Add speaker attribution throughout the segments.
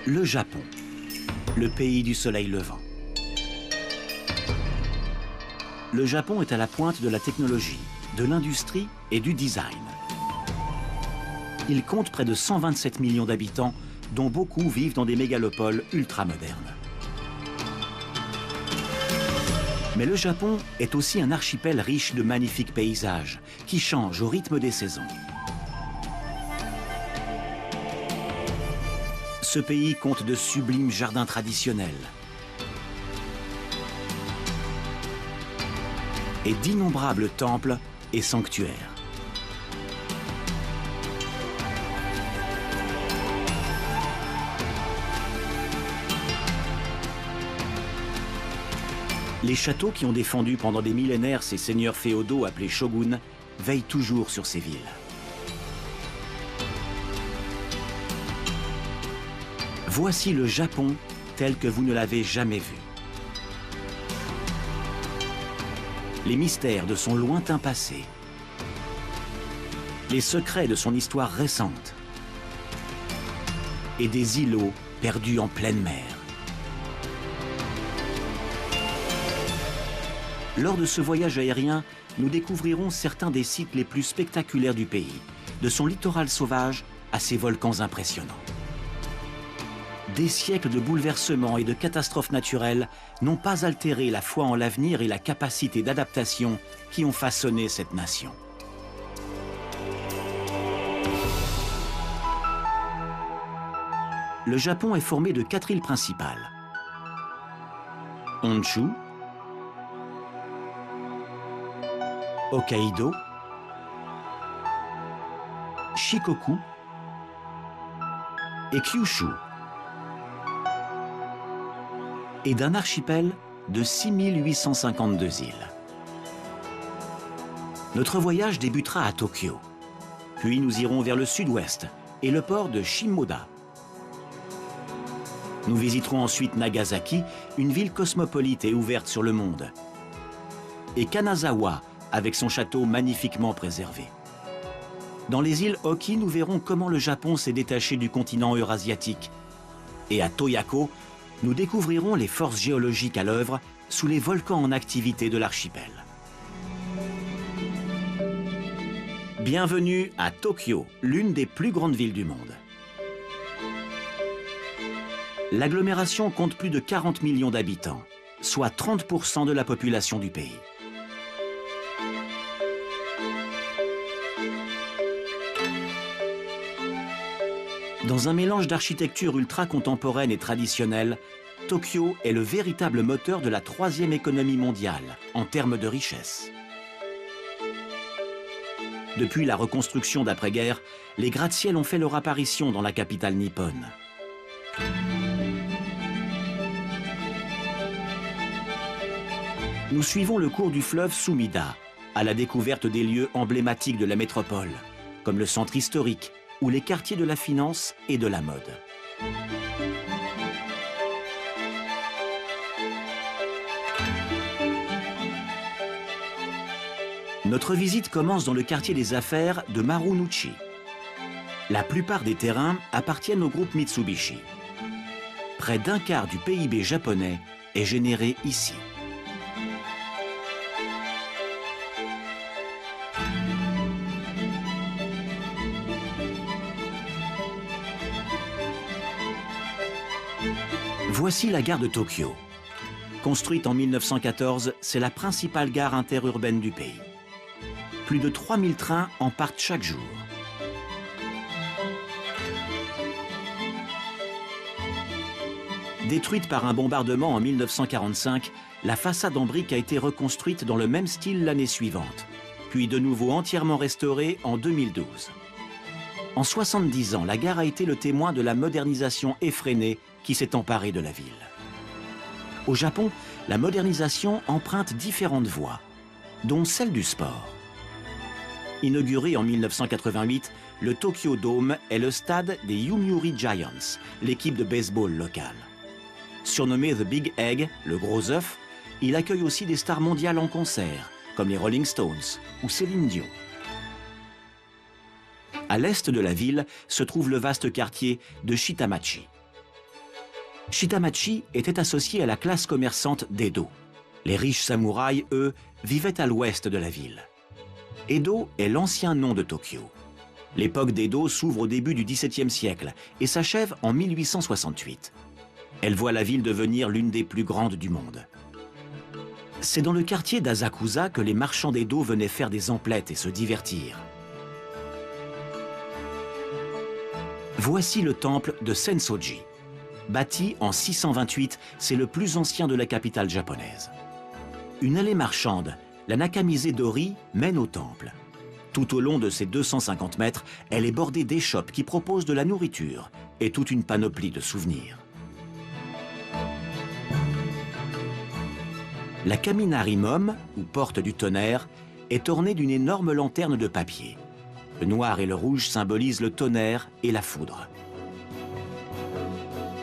Speaker 1: Le Japon, le pays du soleil levant. Le Japon est à la pointe de la technologie, de l'industrie et du design. Il compte près de 127 millions d'habitants, dont beaucoup vivent dans des mégalopoles ultramodernes. Mais le Japon est aussi un archipel riche de magnifiques paysages qui changent au rythme des saisons. Ce pays compte de sublimes jardins traditionnels et d'innombrables temples et sanctuaires. Les châteaux qui ont défendu pendant des millénaires ces seigneurs féodaux appelés shoguns veillent toujours sur ces villes. Voici le Japon tel que vous ne l'avez jamais vu. Les mystères de son lointain passé, les secrets de son histoire récente et des îlots perdus en pleine mer. Lors de ce voyage aérien, nous découvrirons certains des sites les plus spectaculaires du pays, de son littoral sauvage à ses volcans impressionnants. Des siècles de bouleversements et de catastrophes naturelles n'ont pas altéré la foi en l'avenir et la capacité d'adaptation qui ont façonné cette nation. Le Japon est formé de 4 îles principales. Honshu, Hokkaido, Shikoku et Kyushu, et d'un archipel de 6852 îles. Notre voyage débutera à Tokyo, puis nous irons vers le sud-ouest et le port de Shimoda. Nous visiterons ensuite Nagasaki, une ville cosmopolite et ouverte sur le monde, et Kanazawa, avec son château magnifiquement préservé. Dans les îles Oki, nous verrons comment le Japon s'est détaché du continent eurasiatique. Et à Toyako, nous découvrirons les forces géologiques à l'œuvre sous les volcans en activité de l'archipel. Bienvenue à Tokyo, l'une des plus grandes villes du monde. L'agglomération compte plus de 40 millions d'habitants, soit 30% de la population du pays. Dans un mélange d'architecture ultra-contemporaine et traditionnelle, Tokyo est le véritable moteur de la 3e économie mondiale en termes de richesse. Depuis la reconstruction d'après-guerre, les gratte-ciel ont fait leur apparition dans la capitale nippone. Nous suivons le cours du fleuve Sumida, à la découverte des lieux emblématiques de la métropole, comme le centre historique, ou les quartiers de la finance et de la mode. Notre visite commence dans le quartier des affaires de Marunouchi. La plupart des terrains appartiennent au groupe Mitsubishi. Près d'un quart du PIB japonais est généré ici. Voici la gare de Tokyo. Construite en 1914, c'est la principale gare interurbaine du pays. Plus de 3000 trains en partent chaque jour. Détruite par un bombardement en 1945, la façade en briques a été reconstruite dans le même style l'année suivante, puis de nouveau entièrement restaurée en 2012. En 70 ans, la gare a été le témoin de la modernisation effrénée qui s'est emparée de la ville. Au Japon, la modernisation emprunte différentes voies, dont celle du sport. Inauguré en 1988, le Tokyo Dome est le stade des Yomiuri Giants, l'équipe de baseball locale. Surnommé The Big Egg, le gros œuf, il accueille aussi des stars mondiales en concert, comme les Rolling Stones ou Céline Dion. À l'est de la ville se trouve le vaste quartier de Shitamachi. Shitamachi était associé à la classe commerçante d'Edo. Les riches samouraïs, eux, vivaient à l'ouest de la ville. Edo est l'ancien nom de Tokyo. L'époque d'Edo s'ouvre au début du XVIIe siècle et s'achève en 1868. Elle voit la ville devenir l'une des plus grandes du monde. C'est dans le quartier d'Asakusa que les marchands d'Edo venaient faire des emplettes et se divertir. Voici le temple de Sensoji. Bâti en 628, c'est le plus ancien de la capitale japonaise. Une allée marchande, la Nakamise Dori, mène au temple. Tout au long de ces 250 mètres, elle est bordée d'échoppes qui proposent de la nourriture et toute une panoplie de souvenirs. La Kaminarimom, ou porte du tonnerre, est ornée d'une énorme lanterne de papier. Le noir et le rouge symbolisent le tonnerre et la foudre.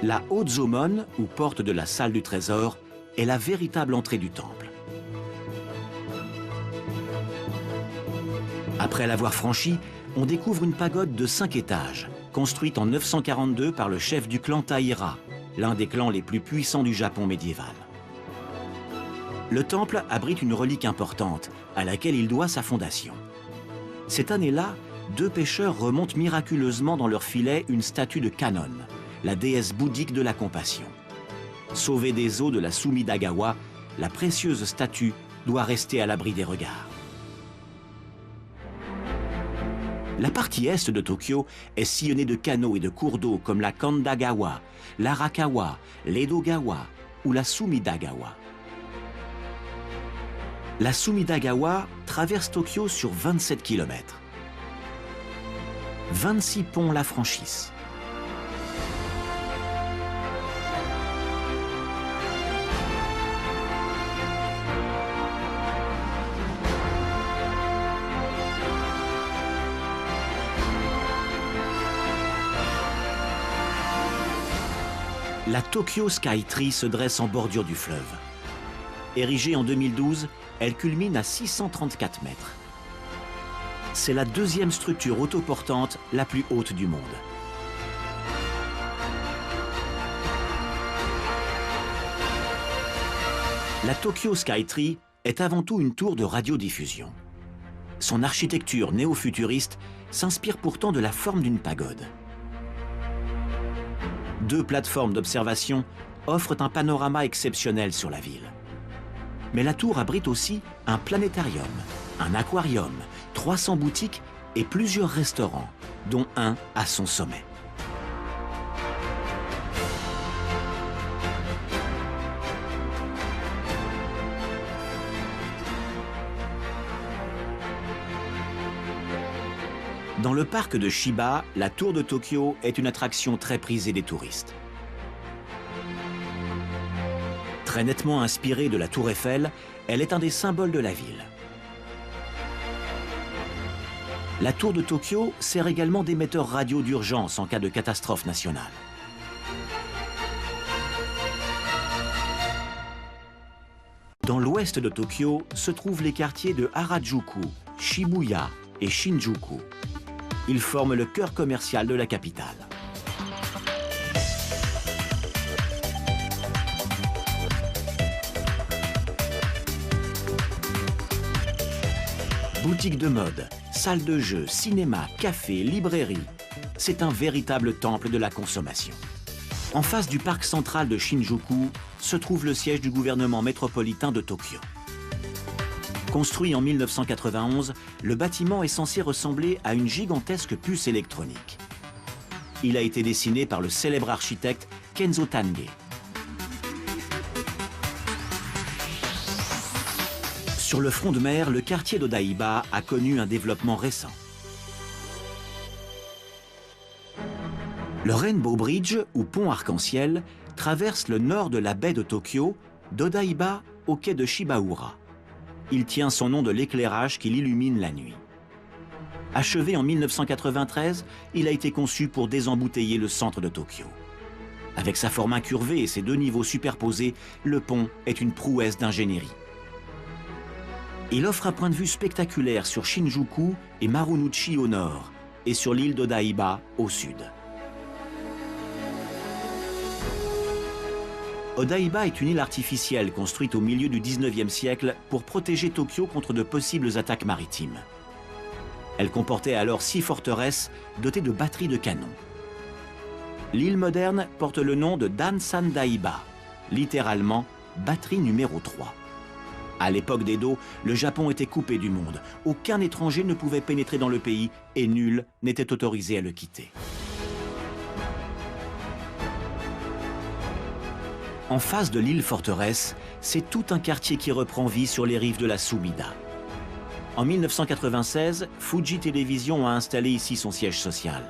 Speaker 1: La Ozomon, ou porte de la salle du trésor, est la véritable entrée du temple. Après l'avoir franchie, on découvre une pagode de 5 étages, construite en 942 par le chef du clan Taira, l'un des clans les plus puissants du Japon médiéval. Le temple abrite une relique importante, à laquelle il doit sa fondation. Cette année-là, 2 pêcheurs remontent miraculeusement dans leur filet une statue de Kannon, la déesse bouddhique de la compassion. Sauvée des eaux de la Sumidagawa, la précieuse statue doit rester à l'abri des regards. La partie est de Tokyo est sillonnée de canaux et de cours d'eau comme la Kandagawa, l'Arakawa, l'Edogawa ou la Sumidagawa. La Sumidagawa traverse Tokyo sur 27 km. 26 ponts la franchissent. La Tokyo Skytree se dresse en bordure du fleuve. Érigée en 2012, elle culmine à 634 mètres. C'est la 2e structure autoportante la plus haute du monde. La Tokyo Skytree est avant tout une tour de radiodiffusion. Son architecture néo-futuriste s'inspire pourtant de la forme d'une pagode. 2 plateformes d'observation offrent un panorama exceptionnel sur la ville. Mais la tour abrite aussi un planétarium, un aquarium, 300 boutiques et plusieurs restaurants, dont un à son sommet. Dans le parc de Shiba, la tour de Tokyo est une attraction très prisée des touristes. Très nettement inspirée de la tour Eiffel, elle est un des symboles de la ville. La tour de Tokyo sert également d'émetteur radio d'urgence en cas de catastrophe nationale. Dans l'ouest de Tokyo se trouvent les quartiers de Harajuku, Shibuya et Shinjuku. Ils forment le cœur commercial de la capitale. Boutiques de mode, salles de jeux, cinéma, café, librairie. C'est un véritable temple de la consommation. En face du parc central de Shinjuku se trouve le siège du gouvernement métropolitain de Tokyo. Construit en 1991, le bâtiment est censé ressembler à une gigantesque puce électronique. Il a été dessiné par le célèbre architecte Kenzo Tange. Sur le front de mer, le quartier d'Odaiba a connu un développement récent. Le Rainbow Bridge, ou pont arc-en-ciel, traverse le nord de la baie de Tokyo, d'Odaiba au quai de Shibaura. Il tient son nom de l'éclairage qui l'illumine la nuit. Achevé en 1993, il a été conçu pour désembouteiller le centre de Tokyo. Avec sa forme incurvée et ses 2 niveaux superposés, le pont est une prouesse d'ingénierie. Il offre un point de vue spectaculaire sur Shinjuku et Marunouchi au nord, et sur l'île d'Odaiba au sud. Odaiba est une île artificielle construite au milieu du 19e siècle pour protéger Tokyo contre de possibles attaques maritimes. Elle comportait alors 6 forteresses dotées de batteries de canons. L'île moderne porte le nom de Dansandaiba, littéralement batterie numéro 3. À l'époque d'Edo, le Japon était coupé du monde. Aucun étranger ne pouvait pénétrer dans le pays et nul n'était autorisé à le quitter. En face de l'île forteresse, c'est tout un quartier qui reprend vie sur les rives de la Sumida. En 1996, Fuji Television a installé ici son siège social.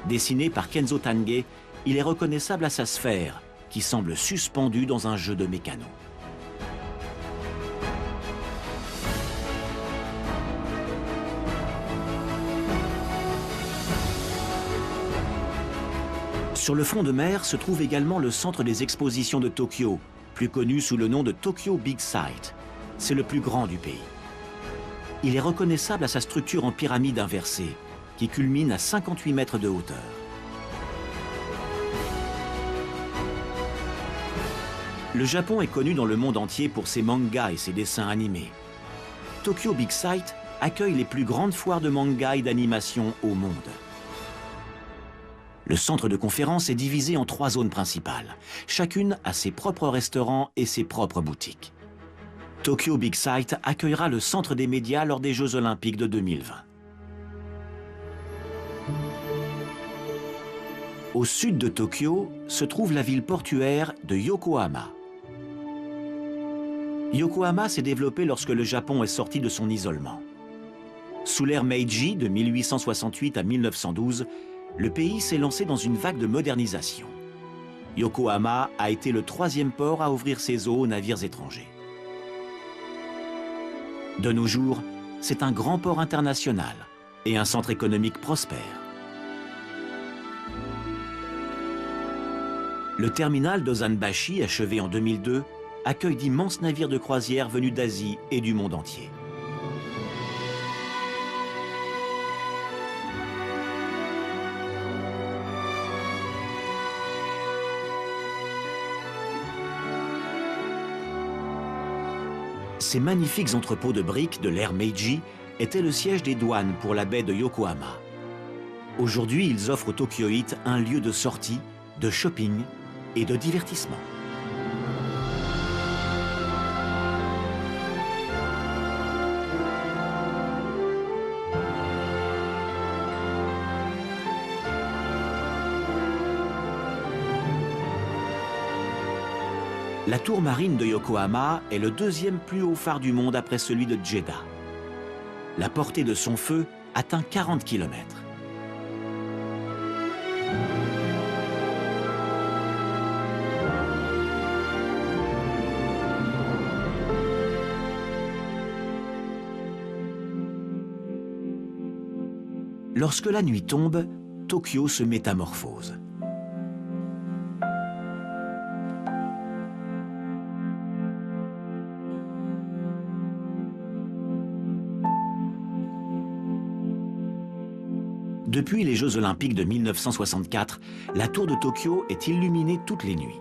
Speaker 1: Dessiné par Kenzo Tange, il est reconnaissable à sa sphère, qui semble suspendue dans un jeu de mécano. Sur le front de mer se trouve également le centre des expositions de Tokyo, plus connu sous le nom de Tokyo Big Sight. C'est le plus grand du pays. Il est reconnaissable à sa structure en pyramide inversée, qui culmine à 58 mètres de hauteur. Le Japon est connu dans le monde entier pour ses mangas et ses dessins animés. Tokyo Big Sight accueille les plus grandes foires de manga et d'animation au monde. Le centre de conférence est divisé en 3 zones principales. Chacune a ses propres restaurants et ses propres boutiques. Tokyo Big Sight accueillera le centre des médias lors des Jeux Olympiques de 2020. Au sud de Tokyo se trouve la ville portuaire de Yokohama. Yokohama s'est développée lorsque le Japon est sorti de son isolement. Sous l'ère Meiji de 1868 à 1912, le pays s'est lancé dans une vague de modernisation. Yokohama a été le 3e port à ouvrir ses eaux aux navires étrangers. De nos jours, c'est un grand port international et un centre économique prospère. Le terminal d'Ozanbashi, achevé en 2002, accueille d'immenses navires de croisière venus d'Asie et du monde entier. Ces magnifiques entrepôts de briques de l'ère Meiji étaient le siège des douanes pour la baie de Yokohama. Aujourd'hui, ils offrent aux Tokyoïtes un lieu de sortie, de shopping et de divertissement. La tour marine de Yokohama est le 2e plus haut phare du monde après celui de Jeddah. La portée de son feu atteint 40 km. Lorsque la nuit tombe, Tokyo se métamorphose. Depuis les Jeux Olympiques de 1964, la tour de Tokyo est illuminée toutes les nuits.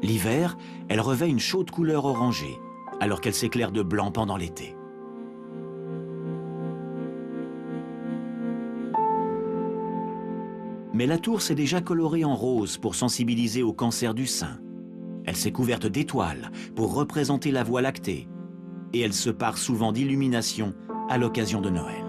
Speaker 1: L'hiver, elle revêt une chaude couleur orangée, alors qu'elle s'éclaire de blanc pendant l'été. Mais la tour s'est déjà colorée en rose pour sensibiliser au cancer du sein. Elle s'est couverte d'étoiles pour représenter la Voie lactée. Et elle se pare souvent d'illuminations à l'occasion de Noël.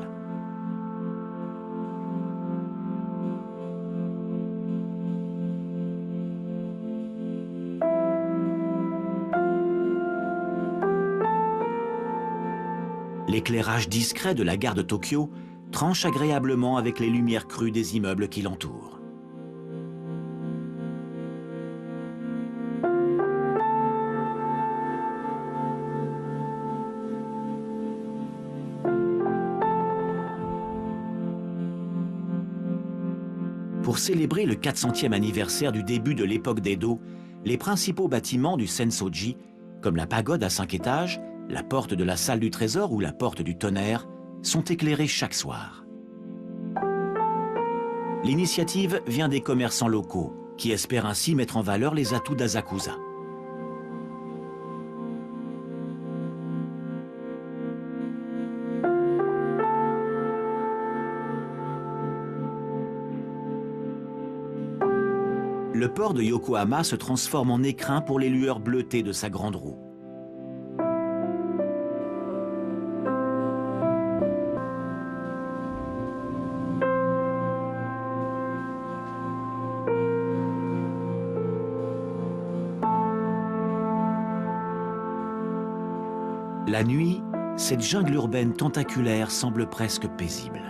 Speaker 1: L'éclairage discret de la gare de Tokyo tranche agréablement avec les lumières crues des immeubles qui l'entourent. Pour célébrer le 400e anniversaire du début de l'époque d'Edo, les principaux bâtiments du Sensoji, comme la pagode à 5 étages, la porte de la salle du trésor ou la porte du tonnerre, sont éclairés chaque soir. L'initiative vient des commerçants locaux, qui espèrent ainsi mettre en valeur les atouts d'Asakusa. le port de Yokohama se transforme en écrin pour les lueurs bleutées de sa grande roue. La nuit, cette jungle urbaine tentaculaire semble presque paisible.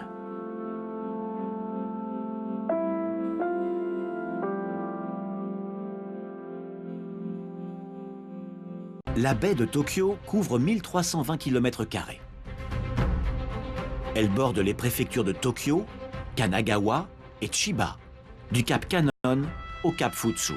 Speaker 1: La baie de Tokyo couvre 1320 km². Elle borde les préfectures de Tokyo, Kanagawa et Chiba, du cap Kannon au cap Futsu.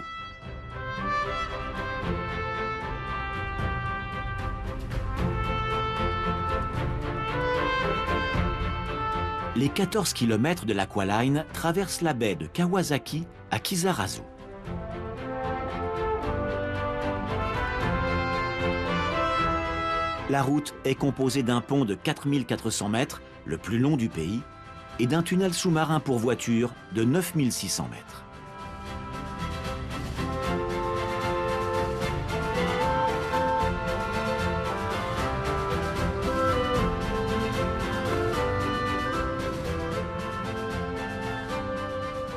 Speaker 1: Les 14 km de l'Aqualine traversent la baie de Kawasaki à Kisarazu. La route est composée d'un pont de 4400 mètres, le plus long du pays, et d'un tunnel sous-marin pour voitures de 9600 mètres.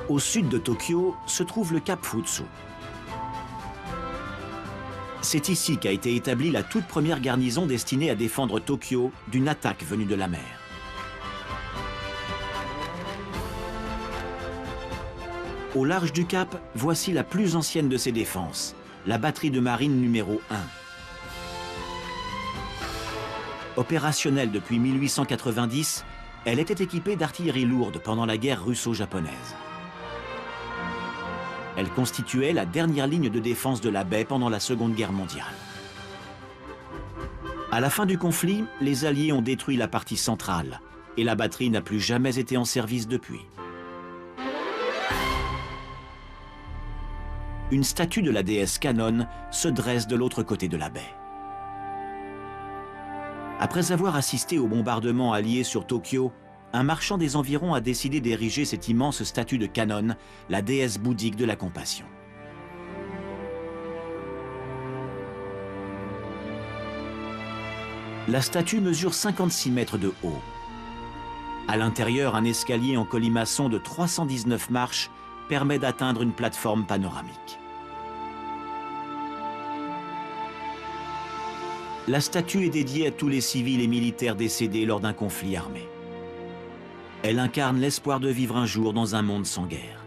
Speaker 1: Au sud de Tokyo se trouve le cap Futsu. C'est ici qu'a été établie la toute première garnison destinée à défendre Tokyo d'une attaque venue de la mer. Au large du cap, voici la plus ancienne de ces défenses, la batterie de marine numéro 1. Opérationnelle depuis 1890, elle était équipée d'artillerie lourde pendant la guerre russo-japonaise. Elle constituait la dernière ligne de défense de la baie pendant la Seconde Guerre mondiale. À la fin du conflit, les Alliés ont détruit la partie centrale et la batterie n'a plus jamais été en service depuis. Une statue de la déesse Kannon se dresse de l'autre côté de la baie. Après avoir assisté au bombardement allié sur Tokyo, un marchand des environs a décidé d'ériger cette immense statue de Kannon, la déesse bouddhique de la compassion. La statue mesure 56 mètres de haut. À l'intérieur, un escalier en colimaçon de 319 marches permet d'atteindre une plateforme panoramique. La statue est dédiée à tous les civils et militaires décédés lors d'un conflit armé. Elle incarne l'espoir de vivre un jour dans un monde sans guerre.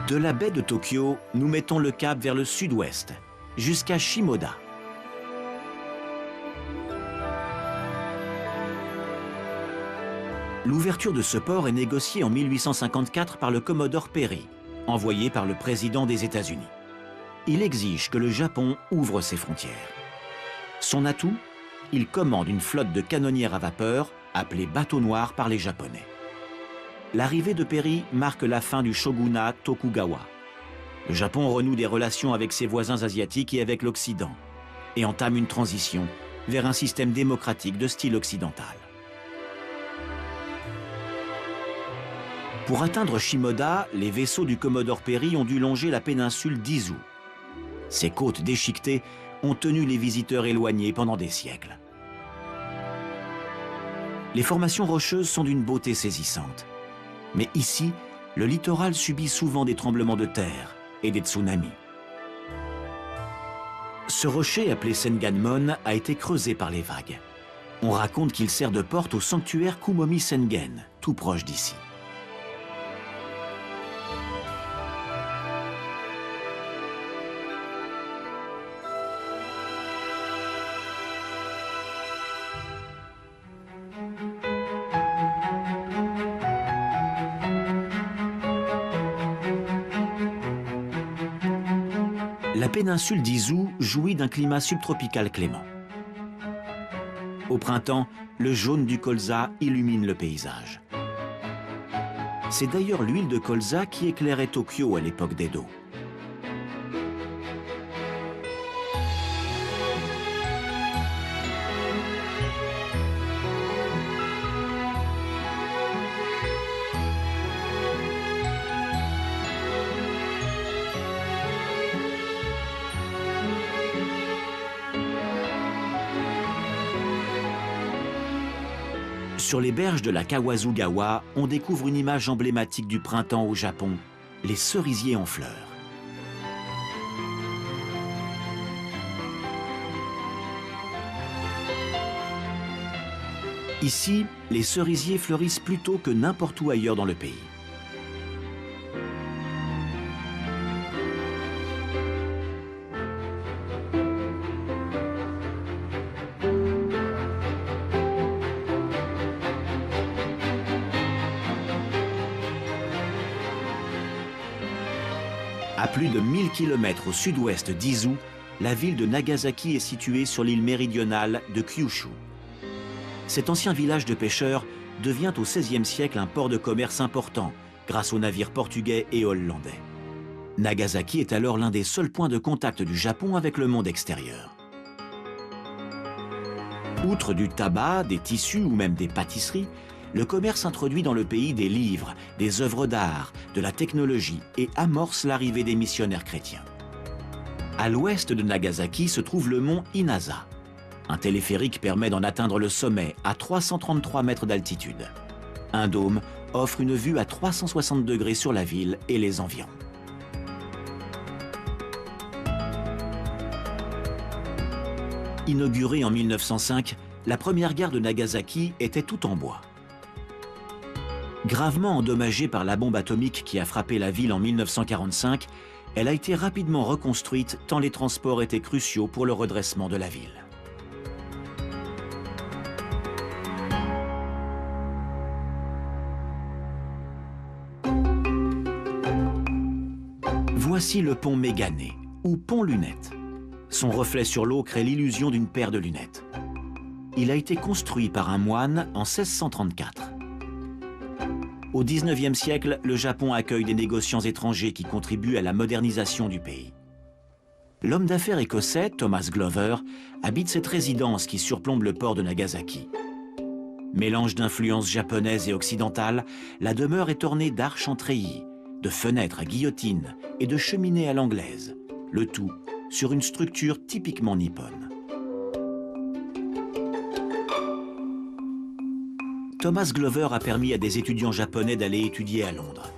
Speaker 1: De la baie de Tokyo, nous mettons le cap vers le sud-ouest, jusqu'à Shimoda. L'ouverture de ce port est négociée en 1854 par le Commodore Perry, envoyé par le président des États-Unis. Il exige que le Japon ouvre ses frontières. Son atout, il commande une flotte de canonnières à vapeur, appelée bateau noir par les Japonais. L'arrivée de Perry marque la fin du shogunat Tokugawa. Le Japon renoue des relations avec ses voisins asiatiques et avec l'Occident, et entame une transition vers un système démocratique de style occidental. Pour atteindre Shimoda, les vaisseaux du Commodore Perry ont dû longer la péninsule d'Izu. Ces côtes déchiquetées ont tenu les visiteurs éloignés pendant des siècles. Les formations rocheuses sont d'une beauté saisissante. Mais ici, le littoral subit souvent des tremblements de terre et des tsunamis. Ce rocher, appelé Senganmon, a été creusé par les vagues. On raconte qu'il sert de porte au sanctuaire Kumomi Sengen, tout proche d'ici. La péninsule d'Izu jouit d'un climat subtropical clément. Au printemps, le jaune du colza illumine le paysage. C'est d'ailleurs l'huile de colza qui éclairait Tokyo à l'époque d'Edo. Sur les berges de la Kawazugawa, on découvre une image emblématique du printemps au Japon, les cerisiers en fleurs. Ici, les cerisiers fleurissent plus tôt que n'importe où ailleurs dans le pays. À plus de 1000 km au sud-ouest d'Izu, la ville de Nagasaki est située sur l'île méridionale de Kyushu. Cet ancien village de pêcheurs devient au XVIe siècle un port de commerce important grâce aux navires portugais et hollandais. Nagasaki est alors l'un des seuls points de contact du Japon avec le monde extérieur. Outre du tabac, des tissus ou même des pâtisseries, le commerce introduit dans le pays des livres, des œuvres d'art, de la technologie et amorce l'arrivée des missionnaires chrétiens. À l'ouest de Nagasaki se trouve le mont Inasa. Un téléphérique permet d'en atteindre le sommet à 333 mètres d'altitude. Un dôme offre une vue à 360 degrés sur la ville et les environs. Inaugurée en 1905, la première gare de Nagasaki était toute en bois. Gravement endommagée par la bombe atomique qui a frappé la ville en 1945, elle a été rapidement reconstruite tant les transports étaient cruciaux pour le redressement de la ville. Voici le pont Mégané, ou pont Lunette. Son reflet sur l'eau crée l'illusion d'une paire de lunettes. Il a été construit par un moine en 1634. Au XIXe siècle, le Japon accueille des négociants étrangers qui contribuent à la modernisation du pays. L'homme d'affaires écossais, Thomas Glover, habite cette résidence qui surplombe le port de Nagasaki. Mélange d'influences japonaises et occidentales, la demeure est ornée d'arches en treillis, de fenêtres à guillotine et de cheminées à l'anglaise, le tout sur une structure typiquement nippone. Thomas Glover a permis à des étudiants japonais d'aller étudier à Londres.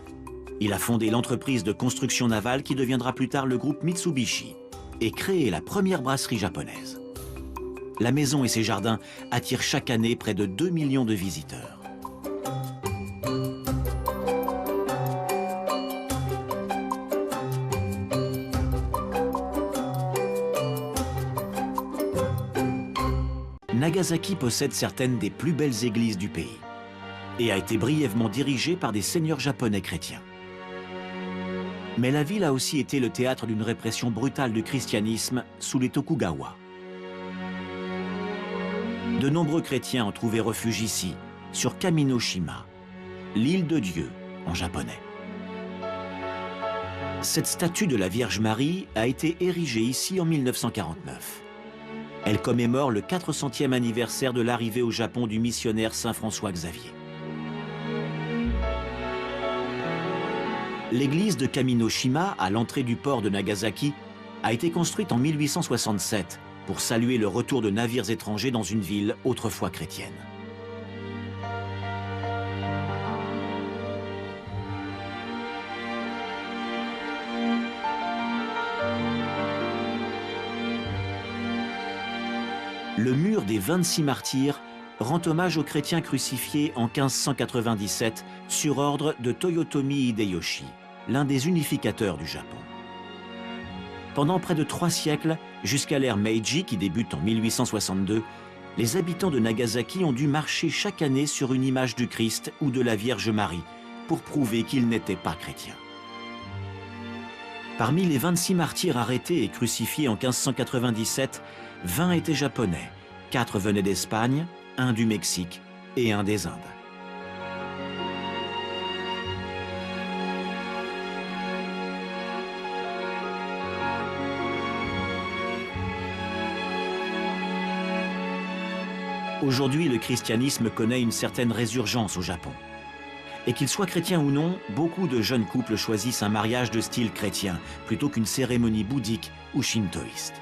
Speaker 1: Il a fondé l'entreprise de construction navale qui deviendra plus tard le groupe Mitsubishi et créé la première brasserie japonaise. La maison et ses jardins attirent chaque année près de 2 millions de visiteurs. Nagasaki possède certaines des plus belles églises du pays et a été brièvement dirigée par des seigneurs japonais chrétiens. Mais la ville a aussi été le théâtre d'une répression brutale du christianisme sous les Tokugawa. De nombreux chrétiens ont trouvé refuge ici, sur Kaminoshima, l'île de Dieu en japonais. Cette statue de la Vierge Marie a été érigée ici en 1949. Elle commémore le 400e anniversaire de l'arrivée au Japon du missionnaire Saint François Xavier. L'église de Kaminoshima, à l'entrée du port de Nagasaki, a été construite en 1867 pour saluer le retour de navires étrangers dans une ville autrefois chrétienne. Le mur des 26 martyrs rend hommage aux chrétiens crucifiés en 1597 sur ordre de Toyotomi Hideyoshi, l'un des unificateurs du Japon. Pendant près de 3 siècles, jusqu'à l'ère Meiji qui débute en 1862, les habitants de Nagasaki ont dû marcher chaque année sur une image du Christ ou de la Vierge Marie pour prouver qu'ils n'étaient pas chrétiens. Parmi les 26 martyrs arrêtés et crucifiés en 1597, 20 étaient japonais, 4 venaient d'Espagne, 1 du Mexique et 1 des Indes. Aujourd'hui, le christianisme connaît une certaine résurgence au Japon. Et qu'ils soient chrétiens ou non, beaucoup de jeunes couples choisissent un mariage de style chrétien plutôt qu'une cérémonie bouddhique ou shintoïste.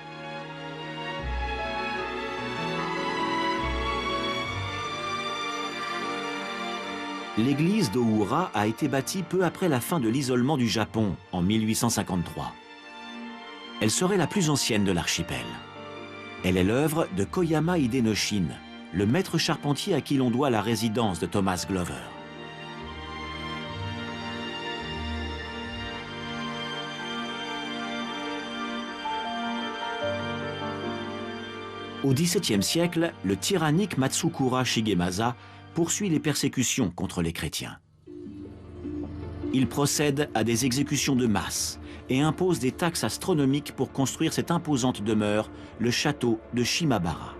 Speaker 1: l'église d'Ohura a été bâtie peu après la fin de l'isolement du Japon, en 1853. Elle serait la plus ancienne de l'archipel. Elle est l'œuvre de Koyama Hidenoshin, le maître charpentier à qui l'on doit la résidence de Thomas Glover. Au XVIIe siècle, le tyrannique Matsukura Shigemasa poursuit les persécutions contre les chrétiens. Il procède à des exécutions de masse et impose des taxes astronomiques pour construire cette imposante demeure, le château de Shimabara.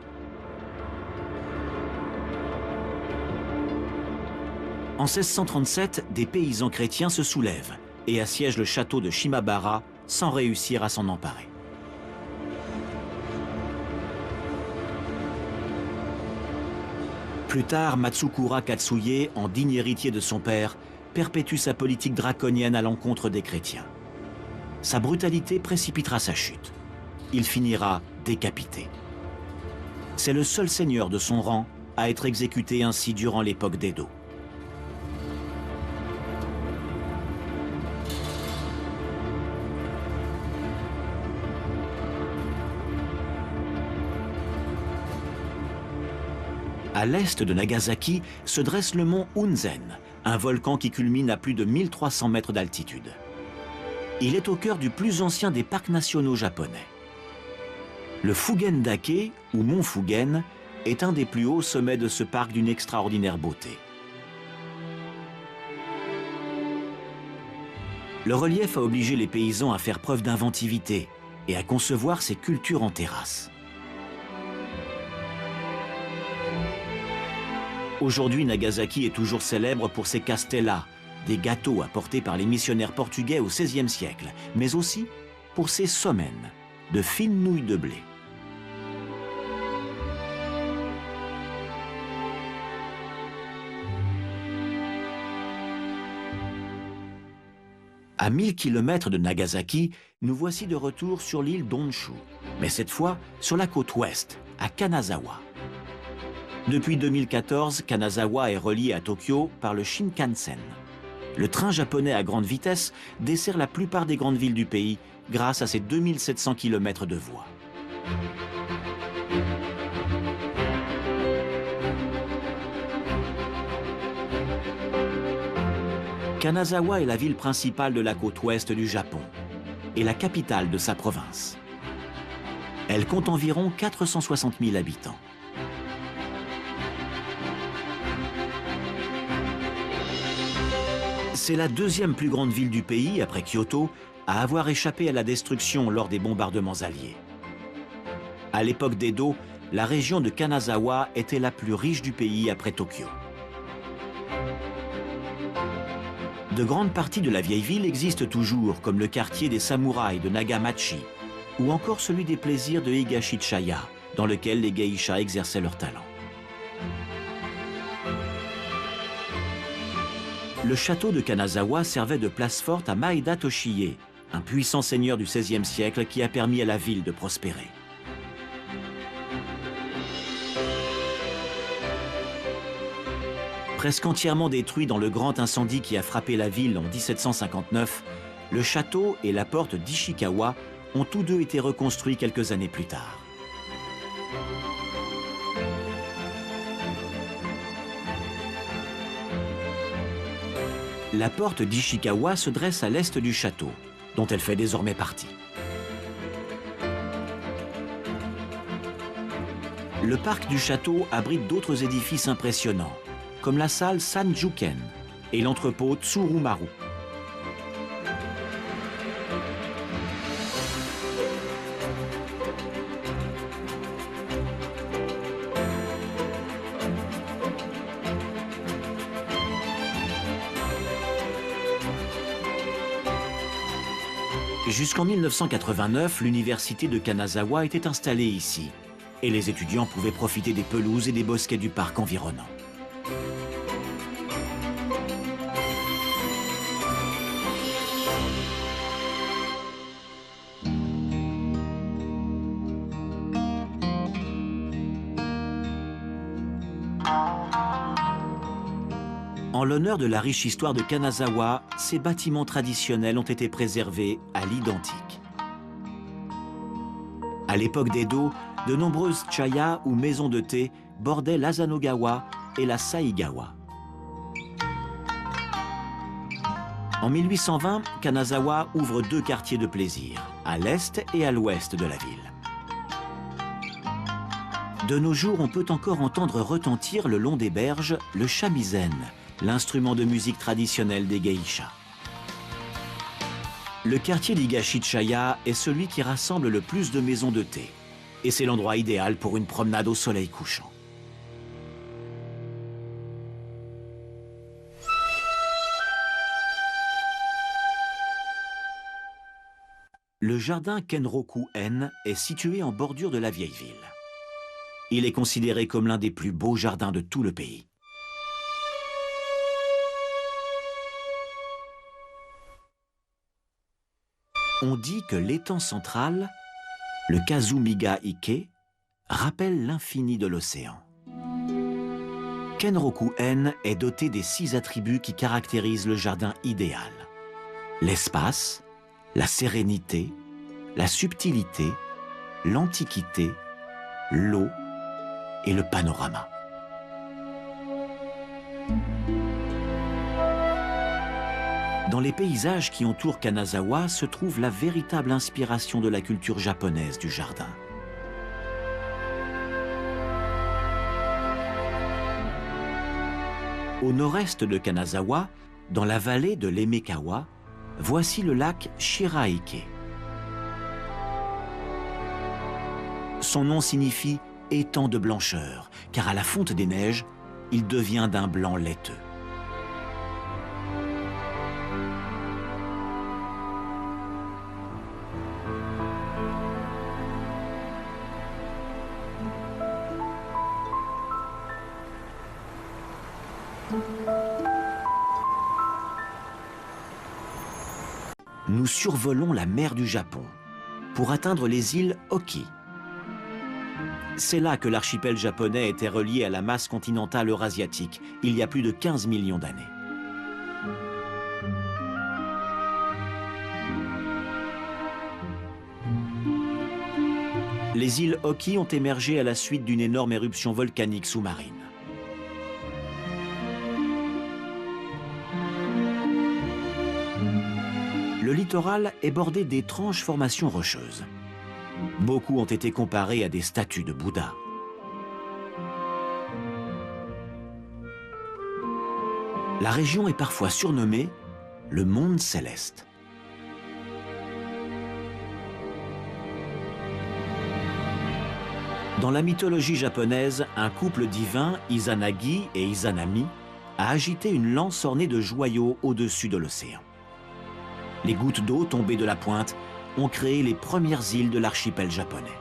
Speaker 1: En 1637, des paysans chrétiens se soulèvent et assiègent le château de Shimabara sans réussir à s'en emparer. Plus tard, Matsukura Katsuye, en digne héritier de son père, perpétue sa politique draconienne à l'encontre des chrétiens. Sa brutalité précipitera sa chute. Il finira décapité. C'est le seul seigneur de son rang à être exécuté ainsi durant l'époque d'Edo. À l'est de Nagasaki se dresse le mont Unzen, un volcan qui culmine à plus de 1300 mètres d'altitude. Il est au cœur du plus ancien des parcs nationaux japonais. Le Fugen-dake, ou mont Fugen, est un des plus hauts sommets de ce parc d'une extraordinaire beauté. Le relief a obligé les paysans à faire preuve d'inventivité et à concevoir ces cultures en terrasse. Aujourd'hui, Nagasaki est toujours célèbre pour ses castellas, des gâteaux apportés par les missionnaires portugais au XVIe siècle, mais aussi pour ses somen, de fines nouilles de blé. À 1000 km de Nagasaki, nous voici de retour sur l'île d'Honshu, mais cette fois sur la côte ouest, à Kanazawa. Depuis 2014, Kanazawa est relié à Tokyo par le Shinkansen. Le train japonais à grande vitesse dessert la plupart des grandes villes du pays grâce à ses 2700 km de voies. Kanazawa est la ville principale de la côte ouest du Japon et la capitale de sa province. Elle compte environ 460 000 habitants. C'est la deuxième plus grande ville du pays, après Kyoto, à avoir échappé à la destruction lors des bombardements alliés. À l'époque d'Edo, la région de Kanazawa était la plus riche du pays après Tokyo. De grandes parties de la vieille ville existent toujours, comme le quartier des samouraïs de Nagamachi, ou encore celui des plaisirs de Higashichaya, dans lequel les geishas exerçaient leur talent. Le château de Kanazawa servait de place forte à Maeda Toshiie, un puissant seigneur du XVIe siècle qui a permis à la ville de prospérer. Presque entièrement détruit dans le grand incendie qui a frappé la ville en 1759, le château et la porte d'Ishikawa ont tous deux été reconstruits quelques années plus tard. La porte d'Ishikawa se dresse à l'est du château, dont elle fait désormais partie. Le parc du château abrite d'autres édifices impressionnants, comme la salle Sanjuken et l'entrepôt Tsurumaru. Jusqu'en 1989, l'université de Kanazawa était installée ici, et les étudiants pouvaient profiter des pelouses et des bosquets du parc environnant. En En l'honneur de la riche histoire de Kanazawa, ces bâtiments traditionnels ont été préservés à l'identique. À l'époque d'Edo, de nombreuses chaya ou maisons de thé bordaient l'Asanogawa et la Saigawa. En 1820, Kanazawa ouvre 2 quartiers de plaisir, à l'est et à l'ouest de la ville. De nos jours, on peut encore entendre retentir le long des berges le shamisen, l'instrument de musique traditionnel des geishas. Le quartier d'Higashichaya est celui qui rassemble le plus de maisons de thé, et c'est l'endroit idéal pour une promenade au soleil couchant. Le jardin Kenroku-en est situé en bordure de la vieille ville. Il est considéré comme l'un des plus beaux jardins de tout le pays. On dit que l'étang central, le Kazumiga-ike, rappelle l'infini de l'océan. Kenroku-en est doté des 6 attributs qui caractérisent le jardin idéal. L'espace, la sérénité, la subtilité, l'antiquité, l'eau et le panorama. Dans les paysages qui entourent Kanazawa se trouve la véritable inspiration de la culture japonaise du jardin. Au nord-est de Kanazawa, dans la vallée de l'Emekawa, voici le lac Shiraike. Son nom signifie « étang de blancheur », car à la fonte des neiges, il devient d'un blanc laiteux. Nous survolons la mer du Japon pour atteindre les îles Oki. C'est là que l'archipel japonais était relié à la masse continentale eurasiatique il y a plus de 15 millions d'années. Les îles Oki ont émergé à la suite d'une énorme éruption volcanique sous-marine. Le littoral est bordé d'étranges formations rocheuses. Beaucoup ont été comparés à des statues de Bouddha. La région est parfois surnommée le monde céleste. Dans la mythologie japonaise, un couple divin, Izanagi et Izanami, a agité une lance ornée de joyaux au-dessus de l'océan. Les gouttes d'eau tombées de la pointe ont créé les premières îles de l'archipel japonais.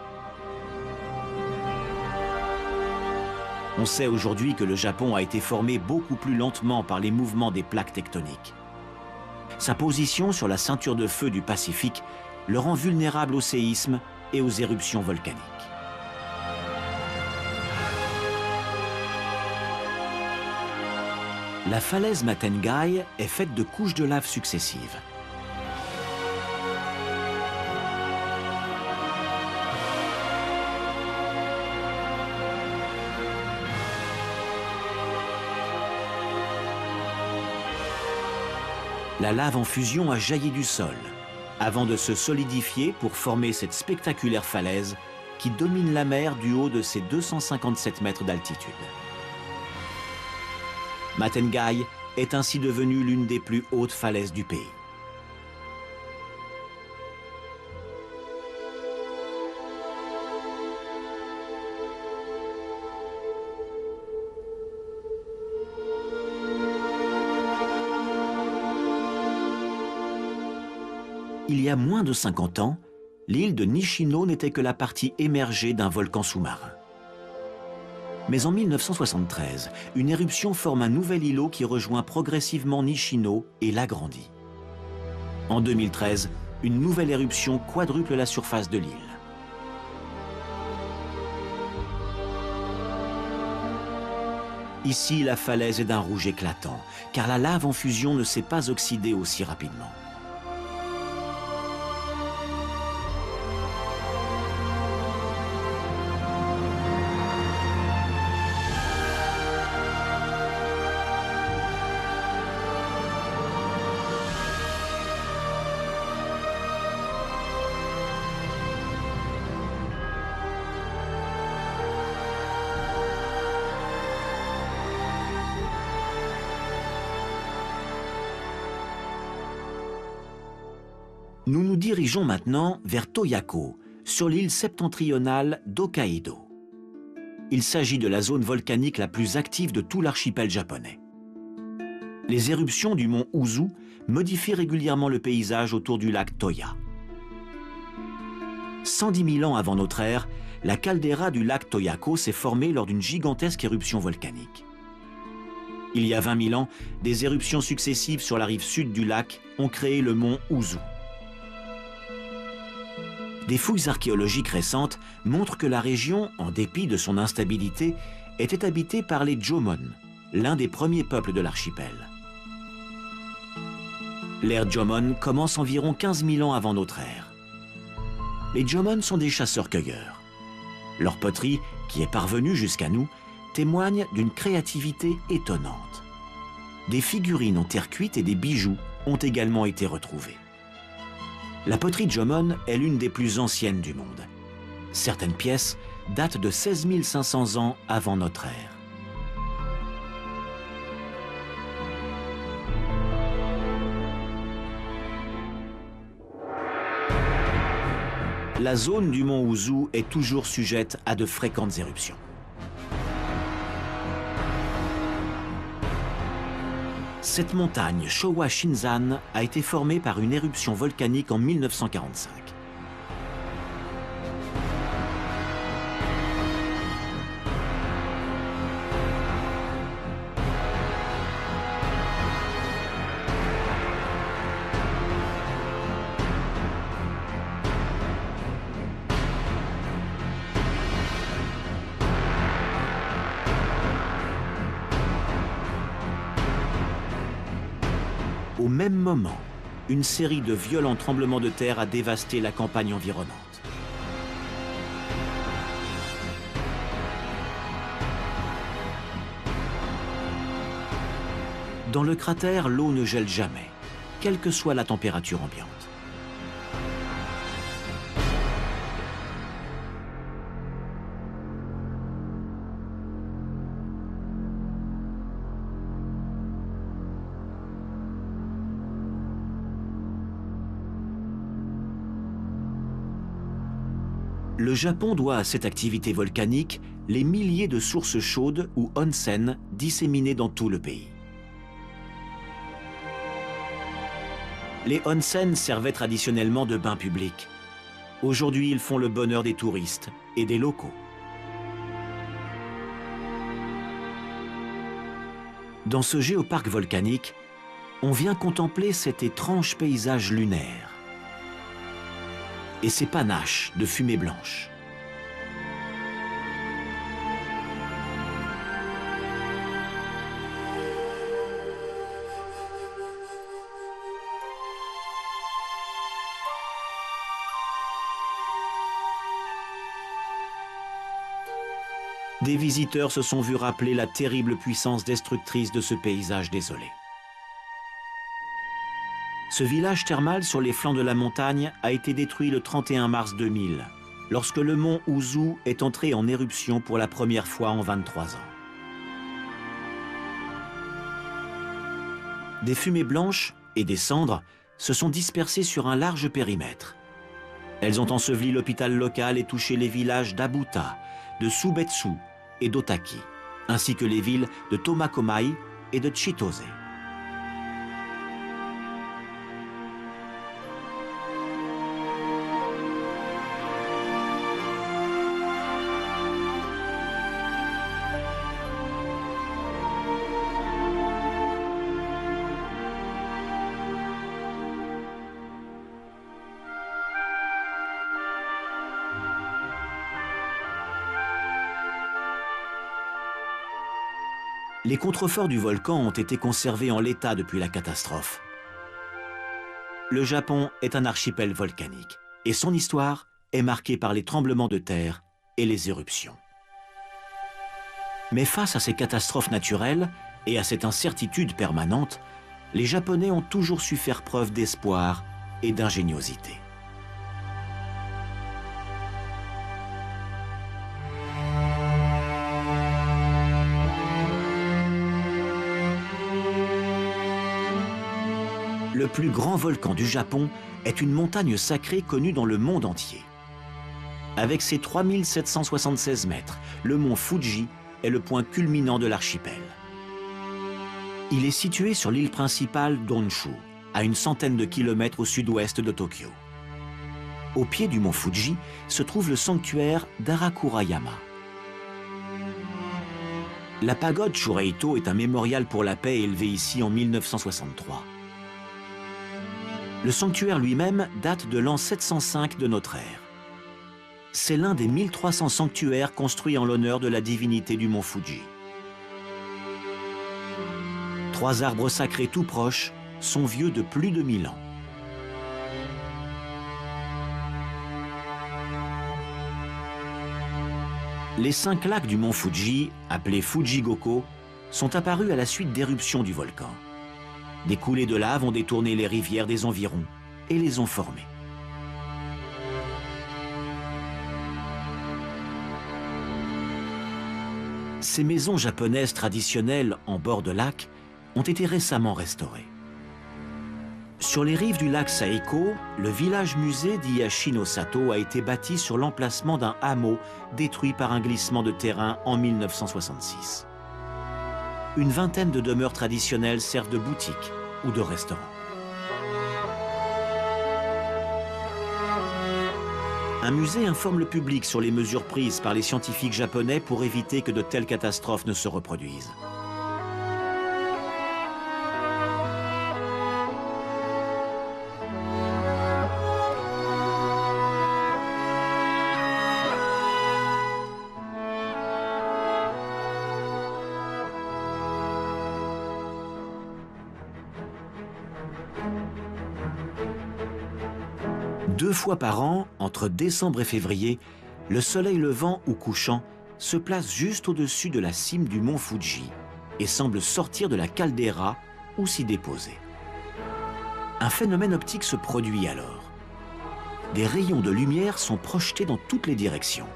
Speaker 1: On sait aujourd'hui que le Japon a été formé beaucoup plus lentement par les mouvements des plaques tectoniques. Sa position sur la ceinture de feu du Pacifique le rend vulnérable aux séismes et aux éruptions volcaniques. La falaise Matengai est faite de couches de lave successives. La lave en fusion a jailli du sol, avant de se solidifier pour former cette spectaculaire falaise qui domine la mer du haut de ses 257 mètres d'altitude. Matengai est ainsi devenue l'une des plus hautes falaises du pays. Il y a moins de 50 ans, l'île de Nishino n'était que la partie émergée d'un volcan sous-marin. Mais en 1973, une éruption forme un nouvel îlot qui rejoint progressivement Nishino et l'agrandit. En 2013, une nouvelle éruption quadruple la surface de l'île. Ici, la falaise est d'un rouge éclatant, car la lave en fusion ne s'est pas oxydée aussi rapidement. Nous nous dirigeons maintenant vers Toyako, sur l'île septentrionale d'Hokkaido. Il s'agit de la zone volcanique la plus active de tout l'archipel japonais. Les éruptions du mont Uzu modifient régulièrement le paysage autour du lac Toya. 110 000 ans avant notre ère, la caldeira du lac Toyako s'est formée lors d'une gigantesque éruption volcanique. Il y a 20 000 ans, des éruptions successives sur la rive sud du lac ont créé le mont Uzu. Des fouilles archéologiques récentes montrent que la région, en dépit de son instabilité, était habitée par les Jomon, l'un des premiers peuples de l'archipel. L'ère Jomon commence environ 15 000 ans avant notre ère. Les Jomon sont des chasseurs-cueilleurs. Leur poterie, qui est parvenue jusqu'à nous, témoigne d'une créativité étonnante. Des figurines en terre cuite et des bijoux ont également été retrouvés. La poterie Jomon est l'une des plus anciennes du monde. Certaines pièces datent de 16 500 ans avant notre ère. La zone du mont Uzu est toujours sujette à de fréquentes éruptions. Cette montagne, Showa Shinzan, a été formée par une éruption volcanique en 1945. Au même moment, une série de violents tremblements de terre a dévasté la campagne environnante. Dans le cratère, l'eau ne gèle jamais, quelle que soit la température ambiante. Le Japon doit à cette activité volcanique les milliers de sources chaudes ou onsen disséminées dans tout le pays. Les onsen servaient traditionnellement de bains publics. Aujourd'hui, ils font le bonheur des touristes et des locaux. Dans ce géoparc volcanique, on vient contempler cet étrange paysage lunaire et ses panaches de fumée blanche. Des visiteurs se sont vus rappeler la terrible puissance destructrice de ce paysage désolé. Ce village thermal sur les flancs de la montagne a été détruit le 31 mars 2000, lorsque le mont Uzu est entré en éruption pour la première fois en 23 ans. Des fumées blanches et des cendres se sont dispersées sur un large périmètre. Elles ont enseveli l'hôpital local et touché les villages d'Abuta, de Subetsu et d'Otaki, ainsi que les villes de Tomakomai et de Chitose. Les contreforts du volcan ont été conservés en l'état depuis la catastrophe. Le Japon est un archipel volcanique et son histoire est marquée par les tremblements de terre et les éruptions. Mais face à ces catastrophes naturelles et à cette incertitude permanente, les Japonais ont toujours su faire preuve d'espoir et d'ingéniosité. Le plus grand volcan du Japon est une montagne sacrée connue dans le monde entier. Avec ses 3776 mètres, le mont Fuji est le point culminant de l'archipel. Il est situé sur l'île principale d'Honshu, à une centaine de kilomètres au sud-ouest de Tokyo. Au pied du mont Fuji se trouve le sanctuaire d'Arakurayama. La pagode Shureito est un mémorial pour la paix élevé ici en 1963. Le sanctuaire lui-même date de l'an 705 de notre ère. C'est l'un des 1300 sanctuaires construits en l'honneur de la divinité du mont Fuji. 3 arbres sacrés tout proches sont vieux de plus de 1000 ans. Les 5 lacs du mont Fuji, appelés Fujigoko, sont apparus à la suite d'éruptions du volcan. Des coulées de lave ont détourné les rivières des environs et les ont formées. Ces maisons japonaises traditionnelles en bord de lac ont été récemment restaurées. Sur les rives du lac Saeko, le village-musée d'Iyashino-Sato a été bâti sur l'emplacement d'un hameau détruit par un glissement de terrain en 1966. Une vingtaine de demeures traditionnelles servent de boutiques ou de restaurants. Un musée informe le public sur les mesures prises par les scientifiques japonais pour éviter que de telles catastrophes ne se reproduisent. Deux fois par an, entre décembre et février, le soleil levant ou couchant se place juste au-dessus de la cime du mont Fuji et semble sortir de la caldeira ou s'y déposer. Un phénomène optique se produit alors. Des rayons de lumière sont projetés dans toutes les directions.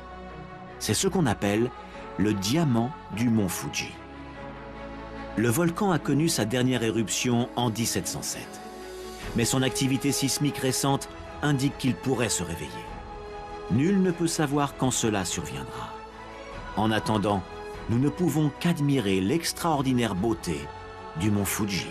Speaker 1: C'est ce qu'on appelle le diamant du mont Fuji. Le volcan a connu sa dernière éruption en 1707. Mais son activité sismique récente indique qu'il pourrait se réveiller. Nul ne peut savoir quand cela surviendra. En attendant, nous ne pouvons qu'admirer l'extraordinaire beauté du mont Fuji.